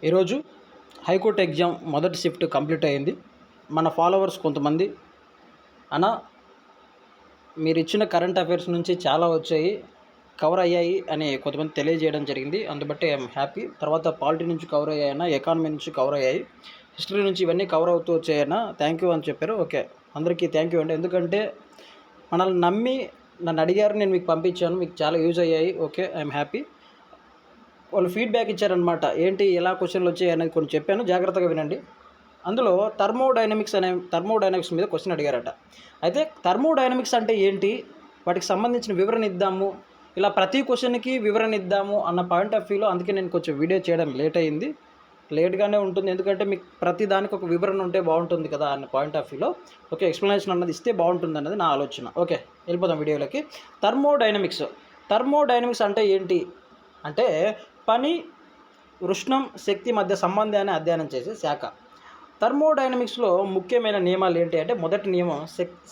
ఈరోజు high court exam మొదటి shift complete అయ్యింది. మన ఫాలోవర్స్ కొంతమంది అన్న మీరు ఇచ్చిన కరెంట్ అఫైర్స్ నుంచి చాలా వచ్చాయి, కవర్ అయ్యాయి అని కొంతమంది తెలియజేయడం జరిగింది. అందుబట్టి ఐఎమ్ హ్యాపీ. తర్వాత పాలిటీ నుంచి కవర్ అయ్యాయన్నా, ఎకానమీ నుంచి కవర్ అయ్యాయి, హిస్టరీ నుంచి ఇవన్నీ కవర్ అవుతూ వచ్చాయన్నా, థ్యాంక్ యూ అని చెప్పారు. ఓకే, అందరికీ థ్యాంక్ యూ అండి. ఎందుకంటే మనల్ని నమ్మి నన్ను అడిగారు, నేను మీకు పంపించాను, మీకు చాలా యూజ్ అయ్యాయి. Okay, I'm happy. వాళ్ళు ఫీడ్బ్యాక్ ఇచ్చారనమాట, ఏంటి ఎలా క్వశ్చన్లు వచ్చాయి అనేది కొన్ని చెప్పాను, జాగ్రత్తగా వినండి. అందులో థర్మోడైనమిక్స్ మీద క్వశ్చన్ అడిగారట. అయితే థర్మోడైనమిక్స్ అంటే ఏంటి, వాటికి సంబంధించిన వివరణ ఇద్దాము, ఇలా ప్రతి క్వశ్చన్కి వివరణ ఇద్దాము అన్న పాయింట్ ఆఫ్ వ్యూలో అందుకే నేను కొంచెం వీడియో చేయడం లేట్ అయింది. లేట్గానే ఉంటుంది, ఎందుకంటే మీకు ప్రతి దానికి ఒక వివరణ ఉంటే బాగుంటుంది కదా అన్న పాయింట్ ఆఫ్ వ్యూలో. ఓకే, ఎక్స్ప్లెనేషన్ అన్నది ఇస్తే బాగుంటుంది అన్నది నా ఆలోచన. ఓకే, వెళ్ళిపోదాం వీడియోలోకి. థర్మోడైనమిక్స్ అంటే ఏంటి అంటే పని, ఉష్ణం, శక్తి మధ్య సంబంధాన్ని అధ్యయనం చేసే శాఖ. థర్మోడైనమిక్స్లో ముఖ్యమైన నియమాలు ఏంటి అంటే, మొదటి నియమం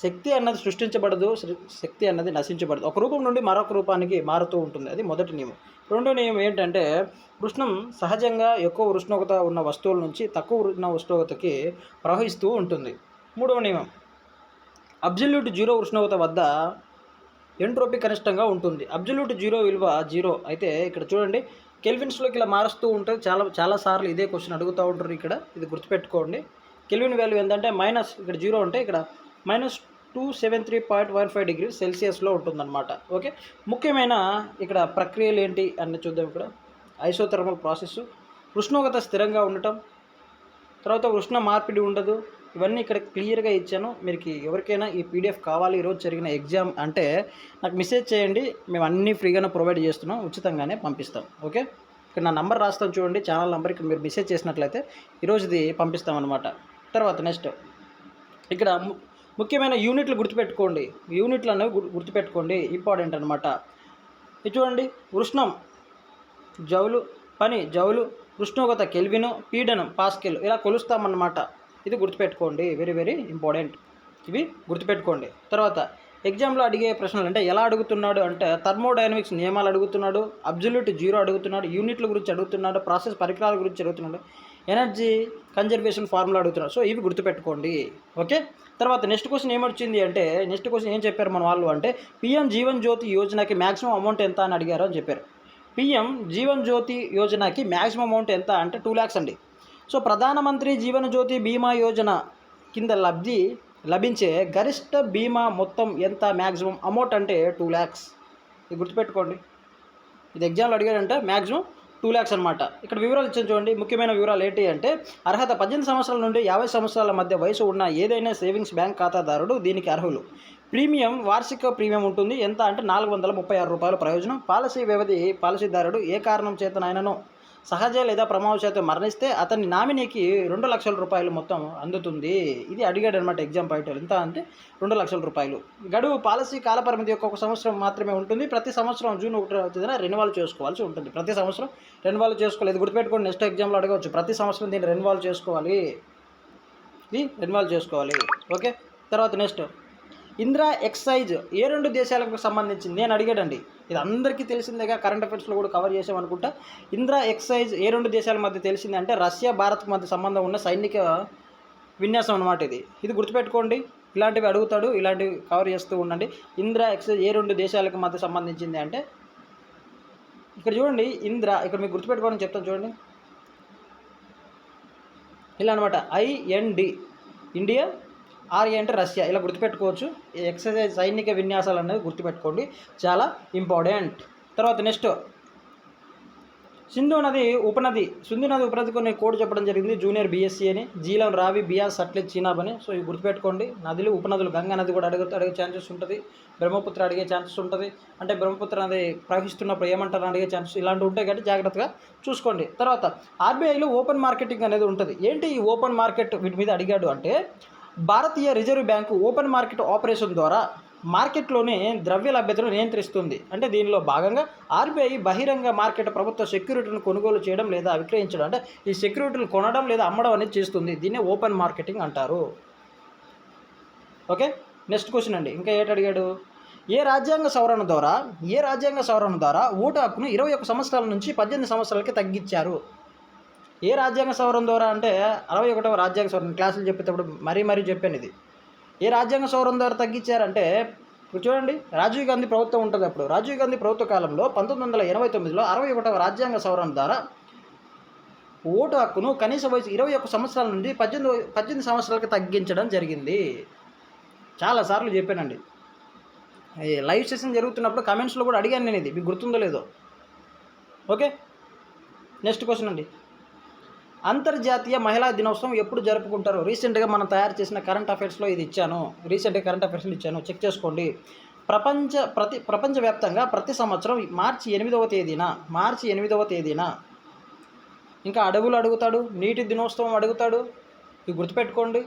శక్తి అన్నది సృష్టించబడదు, శక్తి అన్నది నశించబడదు, ఒక రూపం నుండి మరొక రూపానికి మారుతూ ఉంటుంది. అది మొదటి నియమం. రెండో నియమం ఏంటంటే, ఉష్ణం సహజంగా ఎక్కువ ఉష్ణోగ్రత ఉన్న వస్తువుల నుంచి తక్కువ ఉన్న ఉష్ణోగ్రతకి ప్రవహిస్తూ ఉంటుంది. మూడవ నియమం, అబ్జల్యూట్ జీరో ఉష్ణోగ్రత వద్ద ఎంట్రోపీ కనిష్టంగా ఉంటుంది. అబ్జల్యూట్ జీరో విలువ జీరో అయితే, ఇక్కడ చూడండి కెల్విన్స్లోకి ఇలా మారుస్తూ ఉంటుంది. చాలాసార్లు ఇదే క్వశ్చన్ అడుగుతూ ఉంటారు. ఇక్కడ ఇది గుర్తుపెట్టుకోండి, కెల్విన్ వాల్యూ ఏంటంటే మైనస్, ఇక్కడ జీరో ఉంటే ఇక్కడ -273.15 డిగ్రీ సెల్సియస్లో ఉంటుందన్నమాట. ఓకే, ముఖ్యమైన ఇక్కడ ప్రక్రియలు ఏంటి అని చూద్దాం. ఇక్కడ ఐసోథర్మల్ ప్రాసెస్, ఉష్ణోగ్రత స్థిరంగా ఉండటం, తర్వాత ఉష్ణ మార్పిడి ఉండదు. ఇవన్నీ ఇక్కడ క్లియర్గా ఇచ్చాను. మీరు ఎవరికైనా ఈ పీడిఎఫ్ కావాలి, ఈరోజు జరిగిన ఎగ్జామ్ అంటే నాకు మెసేజ్ చేయండి, మేము అన్నీ ఫ్రీగానే ప్రొవైడ్ చేస్తున్నాం, ఉచితంగానే పంపిస్తాం. ఓకే, ఇక్కడ నా నంబర్ రాస్తాం చూడండి, ఛానల్ నెంబర్. ఇక్కడ మీరు మెసేజ్ చేసినట్లయితే ఈరోజుది పంపిస్తాం అనమాట. తర్వాత నెక్స్ట్ ఇక్కడ ముఖ్యమైన యూనిట్లు గుర్తుపెట్టుకోండి, యూనిట్లు అనేవి గుర్తుపెట్టుకోండి, ఇంపార్టెంట్ అనమాట. ఇది చూడండి, ఉష్ణం జౌలు, పని జౌలు, ఉష్ణోగ్రత కెల్విన్, పీడనం పాస్కెల్, ఇలా కొలుస్తామన్నమాట. ఇది గుర్తుపెట్టుకోండి, వెరీ వెరీ ఇంపార్టెంట్, ఇవి గుర్తుపెట్టుకోండి. తర్వాత ఎగ్జామ్లో అడిగే ప్రశ్నలు అంటే ఎలా అడుగుతున్నాడు అంటే, థర్మోడైనమిక్స్ నియమాలు అడుగుతున్నాడు, అబ్జల్యూట్ జీరో అడుగుతున్నాడు, యూనిట్ల గురించి అడుగుతున్నాడు, ప్రాసెస్ పరికరాల గురించి అడుగుతున్నాడు, ఎనర్జీ కన్జర్వేషన్ ఫార్ములా అడుగుతున్నాడు. సో ఇవి గుర్తుపెట్టుకోండి. ఓకే, తర్వాత నెక్స్ట్ క్వశ్చన్ ఏమొచ్చింది అంటే, నెక్స్ట్ క్వశ్చన్ ఏం చెప్పారు మన వాళ్ళు అంటే, పిఎం జీవన్ జ్యోతి యోజనకి మ్యాక్సిమం అమౌంట్ ఎంత అని అడిగారు అని చెప్పారు. పిఎం జీవన్ జ్యోతి యోజనకి మ్యాక్సిమం అమౌంట్ ఎంత అంటే 2 lakhs అండి. సో ప్రధానమంత్రి జీవన జ్యోతి బీమా యోజన కింద లభించే గరిష్ట బీమా మొత్తం ఎంత, మ్యాక్సిమం అమౌంట్ అంటే 2 lakhs. ఇది గుర్తుపెట్టుకోండి, ఇది ఎగ్జామ్లో అడిగాడంటే మ్యాక్సిమం 2 lakhs అనమాట. ఇక్కడ వివరాలు ఇచ్చాను చూడండి, ముఖ్యమైన వివరాలు ఏంటి అంటే, అర్హత 18 సంవత్సరాల నుండి 50 సంవత్సరాల మధ్య వయసు ఉన్న ఏదైనా సేవింగ్స్ బ్యాంక్ ఖాతాదారుడు దీనికి అర్హులు. ప్రీమియం, వార్షిక ప్రీమియం ఉంటుంది ఎంత అంటే 436 రూపాయల ప్రయోజనం. పాలసీ వ్యవధి, పాలసీదారుడు ఏ కారణం చేతనైనాను సహజ లేదా ప్రమాదవశాత్తు మరణిస్తే అతని నామినీకి 2 లక్షల రూపాయలు మొత్తం అందుతుంది. ఇది అడిగాడు అనమాట ఎగ్జామ్ పాయింట్. ఎంత అంటే 2 లక్షల రూపాయలు. గడువు, పాలసీ కాలపరిమితి యొక్క 1 సంవత్సరం మాత్రమే ఉంటుంది. ప్రతి సంవత్సరం జూన్ 1న రెన్యువల్ చేసుకోవాల్సి ఉంటుంది. ప్రతి సంవత్సరం రెన్యువల్ చేసుకోవాలి, ఇది గుర్తుపెట్టుకోండి. నెక్స్ట్ ఎగ్జామ్లో అడగవచ్చు, ప్రతి సంవత్సరం దీన్ని రెన్యువల్ చేసుకోవాలి, ఇది రెన్యువల్ చేసుకోవాలి. ఓకే, తర్వాత నెక్స్ట్ ఇందిరా ఎక్సైజ్ ఏ 2 దేశాలకు సంబంధించింది నేను అడిగాడండి. ఇది అందరికీ తెలిసిందేగా, కరెంట్ అఫైర్స్లో కూడా కవర్ చేసామనుకుంటా. ఇందిరా ఎక్సైజ్ ఏ 2 దేశాల మధ్య తెలిసింది అంటే, రష్యా భారత్ మధ్య సంబంధం ఉన్న సైనిక విన్యాసం అనమాట. ఇది గుర్తుపెట్టుకోండి, ఇలాంటివి అడుగుతాడు, ఇలాంటివి కవర్ చేస్తూ ఉండండి. ఇందిరా ఎక్సైజ్ ఏ 2 దేశాలకు మధ్య సంబంధించింది అంటే, ఇక్కడ చూడండి ఇందిరా, ఇక్కడ మీకు గుర్తుపెట్టుకోవాలని చెప్తాను చూడండి, ఇలా అనమాట. IND ఇండియా, RA అంటే రష్యా, ఇలా గుర్తుపెట్టుకోవచ్చు. ఎక్సర్సైజ్ సైనిక విన్యాసాలు అనేది గుర్తుపెట్టుకోండి, చాలా ఇంపార్టెంట్. తర్వాత నెక్స్ట్ సింధు నది ఉపనది కొన్ని కోడ్ చెప్పడం జరిగింది. జూనియర్ BSc అని, జీలం, రావి, బియాస్, సట్లెజ్, చీనాబ్ అని. సో ఇవి గుర్తుపెట్టుకోండి. నదులు, ఉపనదులు, గంగా నది కూడా అడిగే ఛాన్సెస్ ఉంటుంది, బ్రహ్మపుత్ర అడిగే ఛాన్సెస్ ఉంటుంది. అంటే బ్రహ్మపుత్ర నది ప్రవహిస్తున్నప్పుడు ఏమంటారు అడిగే ఛాన్సెస్ ఇలాంటివి ఉంటాయి కాబట్టి జాగ్రత్తగా చూసుకోండి. తర్వాత RBIలో ఓపెన్ మార్కెటింగ్ అనేది ఉంటుంది. ఏంటి ఈ ఓపెన్ మార్కెట్, వీటి మీద అడిగాడు అంటే, భారతీయ reserve bank open market operation ద్వారా మార్కెట్లోని ద్రవ్య లభ్యతను నియంత్రిస్తుంది. అంటే దీనిలో భాగంగా RBI బహిరంగ మార్కెట్ ప్రభుత్వ సెక్యూరిటీలను కొనుగోలు చేయడం లేదా విక్రయించడం, అంటే ఈ సెక్యూరిటీలు కొనడం లేదా అమ్మడం అనేది చేస్తుంది. దీన్నే ఓపెన్ మార్కెటింగ్ అంటారు. ఓకే, నెక్స్ట్ క్వశ్చన్ అండి. ఇంకా ఏంటి అడిగాడు, ఏ రాజ్యాంగ సవరణ ద్వారా ఓటు హక్కును 21 సంవత్సరాల నుంచి 18 సంవత్సరాలకి తగ్గించారు. ఏ రాజ్యాంగ సవరణ ద్వారా అంటే 61వ రాజ్యాంగ సవరణ క్లాసులు చెప్పేటప్పుడు మరీ చెప్పాను ఇది. ఏ రాజ్యాంగ సవరణ ద్వారా తగ్గించారంటే ఇప్పుడు చూడండి, రాజీవ్ గాంధీ ప్రభుత్వం ఉంటుంది. అప్పుడు రాజీవ్ గాంధీ ప్రభుత్వ కాలంలో 1989లో 61వ రాజ్యాంగ సవరణ ద్వారా ఓటు హక్కును కనీస వయసు 21 సంవత్సరాల నుండి 18 సంవత్సరాలకు తగ్గించడం జరిగింది. చాలాసార్లు చెప్పానండి. లైవ్ సెషన్ జరుగుతున్నప్పుడు కమెంట్స్లో కూడా అడిగాను నేను, ఇది మీకు గుర్తుందో లేదో. ఓకే, నెక్స్ట్ క్వశ్చన్ అండి. అంతర్జాతీయ మహిళా దినోత్సవం ఎప్పుడు జరుపుకుంటారు? రీసెంట్గా మనం తయారు చేసిన కరెంట్ అఫైర్స్లో ఇది ఇచ్చాను. చెక్ చేసుకోండి. ప్రపంచవ్యాప్తంగా ప్రతి సంవత్సరం మార్చి 8వ తేదీన ఇంకా అడవులు అడుగుతాడు, నీటి దినోత్సవం అడుగుతాడు, ఇవి గుర్తుపెట్టుకోండి.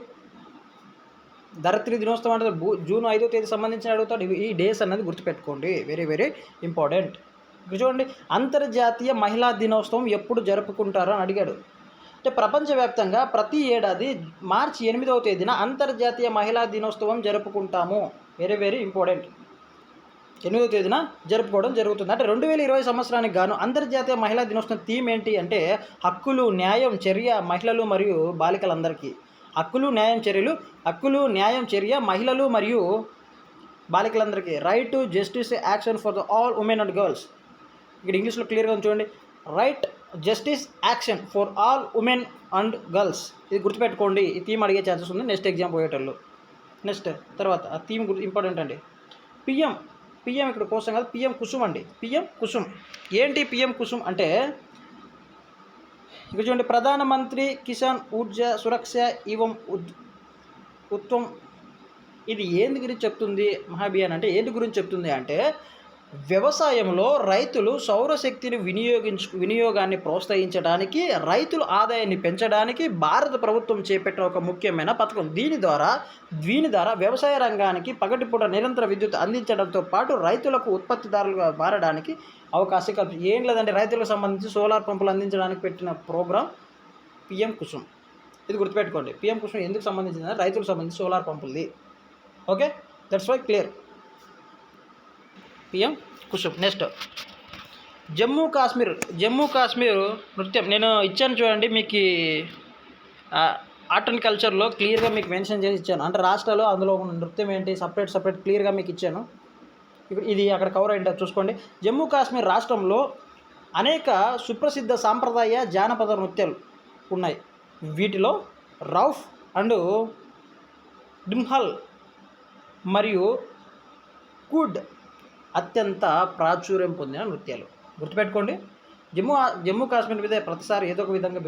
ధరిత్రి దినోత్సవం అంటే జూన్ 5వ తేదీ సంబంధించిన అడుగుతాడు. ఈ డేస్ అన్నది గుర్తుపెట్టుకోండి, వెరీ ఇంపార్టెంట్. ఇక్కడ చూడండి, అంతర్జాతీయ మహిళా దినోత్సవం ఎప్పుడు జరుపుకుంటారు అని అడిగాడు. అంటే ప్రపంచవ్యాప్తంగా ప్రతి ఏడాది మార్చి 8వ తేదీన అంతర్జాతీయ మహిళా దినోత్సవం జరుపుకుంటాము. Very important. 8వ తేదీన జరుపుకోవడం జరుగుతుంది. అంటే 2020 సంవత్సరానికి గాను అంతర్జాతీయ మహిళా దినోత్సవం థీమ్ ఏంటి అంటే హక్కులు, న్యాయం, చర్య మహిళలు మరియు బాలికలందరికీ. హక్కులు, న్యాయం, చర్య మహిళలు మరియు బాలికలందరికీ. Right to justice, action for the all women and girls. ఇక్కడ ఇంగ్లీష్లో క్లియర్గా చూడండి, right, justice, action for all women and girls. ఇది గుర్తుపెట్టుకోండి. ఈ థీమ్ అడిగే ఛాన్సెస్ ఉంది నెక్స్ట్ ఎగ్జామ్ పోయేటోళ్ళు. నెక్స్ట్ తర్వాత ఆ థీమ్ ఇంపార్టెంట్ అండి. పిఎం ఇక్కడ కోసం కాదు, పిఎం కుసుమ్ అండి. పిఎం కుసుమ్ ఏంటి? పిఎం కుసుమ్ అంటే ఇక్కడ చూడండి, ప్రధానమంత్రి కిసాన్ ఊర్జా సురక్ష ఇవం ఉత్వం. ఇది ఏంటి గురించి చెప్తుంది మహాభియాన్ అంటే? ఏంటి గురించి చెప్తుంది అంటే వ్యవసాయంలో రైతులు సౌరశక్తిని వినియోగాన్ని ప్రోత్సహించడానికి, రైతుల ఆదాయాన్ని పెంచడానికి భారత ప్రభుత్వం చేపట్టిన ఒక ముఖ్యమైన పథకం. దీని ద్వారా వ్యవసాయ రంగానికి పగటిపూట నిరంతర విద్యుత్ అందించడంతో పాటు రైతులకు ఉత్పత్తిదారులుగా మారడానికి అవకాశం కల్పిస్తుంది. ఏం లేదంటే రైతులకు సంబంధించి సోలార్ పంపులు అందించడానికి పెట్టిన ప్రోగ్రాం పిఎం కుసుమ్. ఇది గుర్తుపెట్టుకోండి. పిఎం కుసుమ్ ఎందుకు సంబంధించింది? రైతులకు సంబంధించి సోలార్ పంపులది. Okay, that's why clear. PM Kusum. Next Jammu Kashmir నృత్యం నేను ఇచ్చాను చూడండి. మీకు ఆర్ట్ అండ్ కల్చర్లో క్లియర్గా మీకు మెన్షన్ చేసి ఇచ్చాను. అంటే రాష్ట్రాలు అందులో నృత్యం ఏంటి సపరేట్ క్లియర్గా మీకు ఇచ్చాను. ఇప్పుడు ఇది అక్కడ కవర్ అయిందో చూసుకోండి. జమ్మూ కాశ్మీర్ రాష్ట్రంలో అనేక సుప్రసిద్ధ సాంప్రదాయ జానపద నృత్యాలు ఉన్నాయి. వీటిలో రౌఫ్ అండ్ డింహల్ మరియు కుడ్ అత్యంత ప్రాచుర్యం పొందిన నృత్యాలు. గుర్తుపెట్టుకోండి. జమ్మూ కాశ్మీర్ మీద ప్రతిసారి ఏదో ఒక విధంగా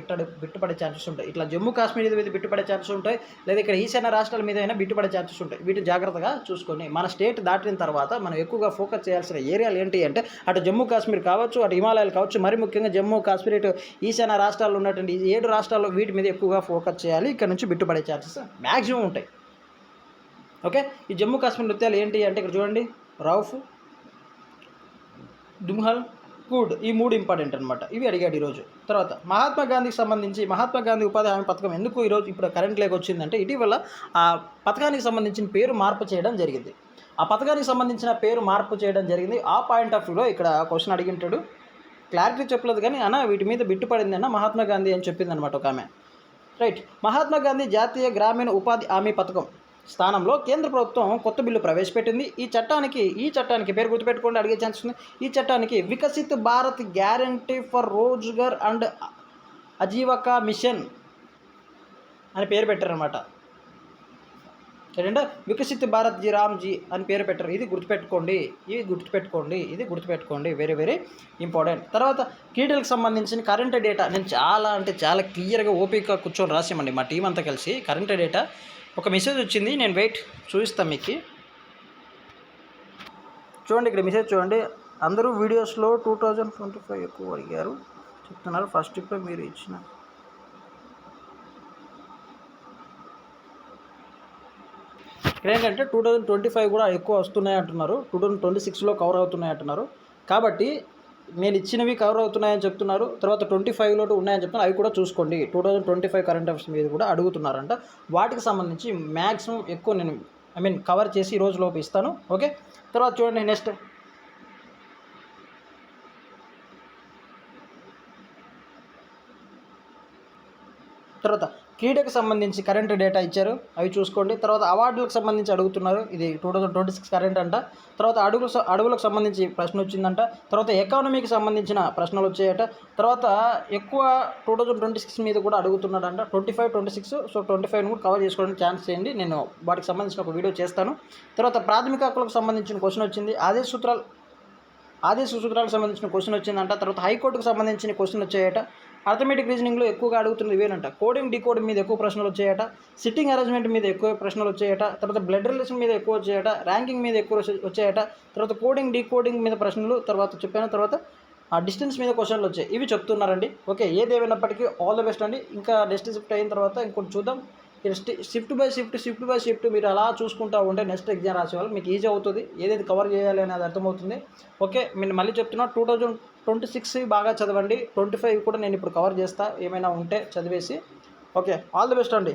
బిట్టుపడే ఛాన్సెస్ ఉంటాయి. ఇట్లా జమ్మూ కాశ్మీర్ మీద బిట్టుపడే ఛాన్సెస్ ఉంటాయి, లేదా ఇక్కడ ఈశాన్య రాష్ట్రాల మీద అయినా బిట్టుపడే ఛాన్సెస్ ఉంటాయి. వీటిని జాగ్రత్తగా చూసుకొని మన స్టేట్ దాటిన తర్వాత మనం ఎక్కువగా ఫోకస్ చేయాల్సిన ఏరియాలు ఏంటి అంటే అటు జమ్మూ కాశ్మీర్ కావచ్చు, అటు హిమాలయాలు కావచ్చు, మరి ముఖ్యంగా జమ్మూ కాశ్మీర్, ఇటు ఈశాన్య రాష్ట్రాల్లో ఉన్నటువంటి 7 రాష్ట్రాల్లో వీటి మీద ఎక్కువగా ఫోకస్ చేయాలి. ఇక్కడ నుంచి బిట్టుపడే ఛాన్సెస్ మ్యాక్సిమం ఉంటాయి. ఓకే, ఈ జమ్మూ కాశ్మీర్ నృత్యాలు ఏంటి అంటే ఇక్కడ చూడండి, రౌఫ్, డుమ్హల్, కుడ్, ఈ 3 ఇంపార్టెంట్ అనమాట. ఇవి అడిగాడు ఈరోజు. తర్వాత మహాత్మా గాంధీకి సంబంధించి మహాత్మా గాంధీ ఉపాధి హామీ పథకం ఎందుకు ఇప్పుడు కరెంట్ లేక వచ్చిందంటే ఇటీవల ఆ పథకానికి సంబంధించిన పేరు మార్పు చేయడం జరిగింది. ఆ పాయింట్ ఆఫ్ వ్యూలో ఇక్కడ క్వశ్చన్ అడిగింటాడు. క్లారిటీ చెప్పలేదు కానీ అన్న వీటి మీద బిట్టుపడింది అన్న మహాత్మా గాంధీ అని చెప్పింది అనమాట ఒక ఆమె. రైట్. మహాత్మా గాంధీ జాతీయ గ్రామీణ ఉపాధి హామీ పథకం స్థానంలో కేంద్ర ప్రభుత్వం కొత్త బిల్లు ప్రవేశపెట్టింది. ఈ చట్టానికి పేరు గుర్తుపెట్టుకోండి, అడిగే ఛాన్స్ ఉంది. ఈ చట్టానికి Viksit Bharat guarantee for Rozgar and Ajeevika mission అని పేరు పెట్టారనమాట. ఏంటంటే వికసిత్ భారత్ జీ రామ్జీ అని పేరు పెట్టారు. ఇది గుర్తుపెట్టుకోండి. Very important. తర్వాత క్రీడలకు సంబంధించిన కరెంట్ డేటా నేను చాలా క్లియర్గా ఓపిక కూర్చొని రాసామండి మా టీం అంతా కలిసి. కరెంట్ డేటా ఒక మెసేజ్ వచ్చింది, నేను చూపిస్తాను మీకు. చూడండి, ఇక్కడ మెసేజ్ చూడండి. అందరూ వీడియోస్లో 2025 ఎక్కువ అడిగారు చెప్తున్నారు. ఫస్ట్ ఇప్పుడు మీరు ఇచ్చిన ఇక్కడ ఏంటంటే 2025 కూడా ఎక్కువ వస్తున్నాయి అంటున్నారు, 2026లో కవర్ అవుతున్నాయి అంటున్నారు. కాబట్టి నేను ఇచ్చినవి కవర్ అవుతున్నాయని చెప్తున్నారు. తర్వాత 25లో ఉన్నాయని చెప్తున్నారు. అవి కూడా చూసుకోండి. 2025 కరెంట్ అఫైర్స్ మీద కూడా అడుగుతున్నారంట. వాటికి సంబంధించి మ్యాక్సిమం ఎక్కువ నేను కవర్ చేసి ఈ రోజు లోపు ఇస్తాను. ఓకే, తర్వాత చూడండి. నెక్స్ట్ తర్వాత క్రీడకు సంబంధించి కరెంట్ డేటా ఇచ్చారు, అవి చూసుకోండి. తర్వాత అవార్డులకు సంబంధించి అడుగుతున్నారు, ఇది 2026 కరెంట్ అంట. తర్వాత అడుగులకు సంబంధించి ప్రశ్న వచ్చిందంట. తర్వాత ఎకానమీకి సంబంధించిన ప్రశ్నలు వచ్చాయట. తర్వాత ఎక్కువ 2026 మీద కూడా అడుగుతున్నాడంట, 25, 26. సో 25 కూడా కవర్ చేసుకోవడానికి ఛాన్స్ చేయండి, నేను వాటికి సంబంధించిన ఒక వీడియో చేస్తాను. తర్వాత ప్రాథమిక హక్కులకు సంబంధించిన క్వశ్చన్ వచ్చింది, ఆదేశ సూత్రాలకు సంబంధించిన క్వశ్చన్ వచ్చిందంట. తర్వాత హైకోర్టుకు సంబంధించిన క్వశ్చన్ వచ్చాయట. అర్థమెటిక్ రీజనింగ్లో ఎక్కువగా అడుగుతున్నది ఇవేనంట. కోడింగ్ డీకోడింగ్ మీద ఎక్కువ ప్రశ్నలు వచ్చాయట. సిట్టింగ్ అరేంజ్మెంట్ మీద ఎక్కువ ప్రశ్నలు వచ్చాయట. తర్వాత బ్లడ్ రిలేషన్ మీద ఎక్కువ వచ్చాయట. ర్యాంకింగ్ మీద ఎక్కువ వచ్చాయట. తర్వాత కోడింగ్ డీకోడింగ్ మీద ప్రశ్నలు తర్వాత చెప్పాను. తర్వాత ఆ డిస్టెన్స్ మీద క్వశ్చన్లు వచ్చాయి, ఇవి చెప్తున్నారండి. ఓకే, ఏదేమైనప్పటికీ ఆల్ ద బెస్ట్ అండి. ఇంకా నెక్స్ట్ షిఫ్ట్ అయిన తర్వాత ఇంకొంచెం చూద్దాం. షిఫ్ట్ బై షిఫ్ట్ మీరు అలా చూసుకుంటూ ఉంటే నెక్స్ట్ ఎగ్జామ్ రాసేవాళ్ళు మీకు ఈజీ అవుతుంది, ఏదైతే కవర్ చేయాలి అనేది అర్థమవుతుంది. ఓకే, నేను మళ్ళీ చెప్తున్నా, 2026 బాగా చదవండి. 25 కూడా నేను ఇప్పుడు కవర్ చేస్తా, ఏమైనా ఉంటే చదివేసి. ఓకే, ఆల్ ది బెస్ట్ అండి.